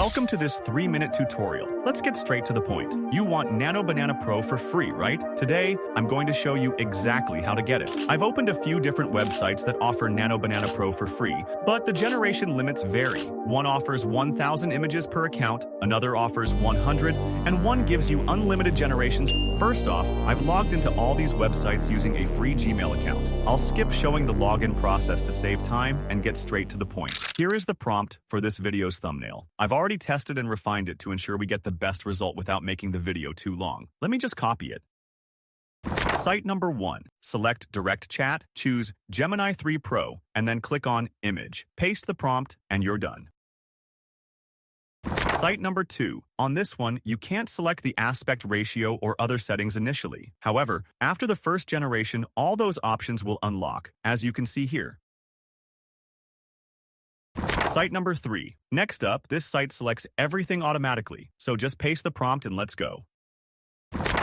Welcome to this 3-minute tutorial. Let's get straight to the point. You want Nano Banana Pro for free, right? Today, I'm going to show you exactly how to get it. I've opened a few different websites that offer Nano Banana Pro for free, but the generation limits vary. One offers 1,000 images per account, another offers 100, and one gives you unlimited generations. First off, I've logged into all these websites using a free Gmail account. I'll skip showing the login process to save time and get straight to the point. Here is the prompt for this video's thumbnail. I've already tested and refined it to ensure we get the best result without making the video too long. Let me just copy it. Site number 1. Select Direct Chat, choose Gemini 3 Pro, and then click on Image. Paste the prompt, and you're done. Site number 2. On this one, you can't select the aspect ratio or other settings initially. However, after the first generation, all those options will unlock, as you can see here. Site number 3. Next up, this site selects everything automatically, so just paste the prompt and let's go.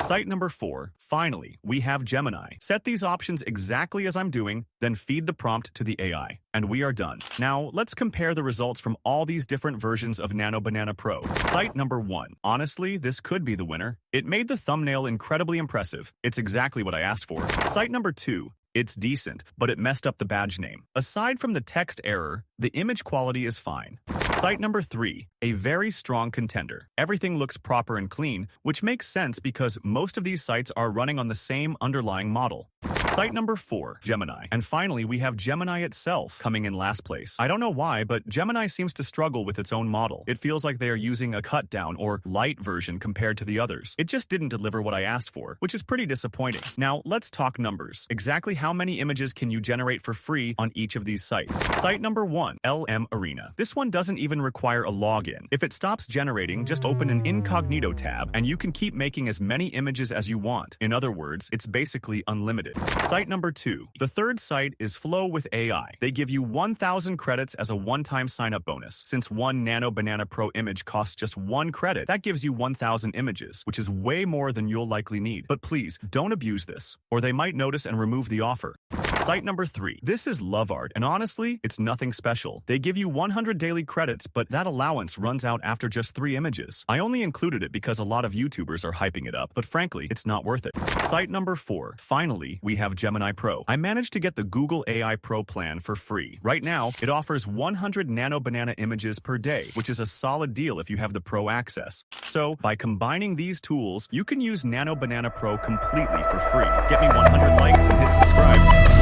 Site number 4. Finally, we have Gemini. Set these options exactly as I'm doing, then feed the prompt to the AI, and we are done. Now, let's compare the results from all these different versions of Nano Banana Pro. Site number 1. Honestly, this could be the winner. It made the thumbnail incredibly impressive. It's exactly what I asked for. Site number 2. It's decent, but it messed up the badge name. Aside from the text error, the image quality is fine. Site number 3, a very strong contender. Everything looks proper and clean, which makes sense because most of these sites are running on the same underlying model. Site number 4, Gemini. And finally, we have Gemini itself coming in last place. I don't know why, but Gemini seems to struggle with its own model. It feels like they are using a cut down or light version compared to the others. It just didn't deliver what I asked for, which is pretty disappointing. Now, let's talk numbers. Exactly how many images can you generate for free on each of these sites? Site number 1, LM Arena. This one doesn't even require a login. If it stops generating, just open an incognito tab and you can keep making as many images as you want. In other words, it's basically unlimited. Site number 2. The third site is Flow with AI. They give you 1,000 credits as a one-time sign-up bonus. Since one Nano Banana Pro image costs just 1 credit, that gives you 1,000 images, which is way more than you'll likely need. But please, don't abuse this, or they might notice and remove the offer. Site number 3. This is Love Art, and honestly, it's nothing special. They give you 100 daily credits, but that allowance runs out after just 3 images. I only included it because a lot of YouTubers are hyping it up, but frankly, it's not worth it. Site number 4. Finally, we have Gemini Pro. I managed to get the Google AI Pro plan for free. Right now, it offers 100 Nano Banana images per day, which is a solid deal if you have the Pro access. So, by combining these tools, you can use Nano Banana Pro completely for free. Get me 100 likes and hit subscribe.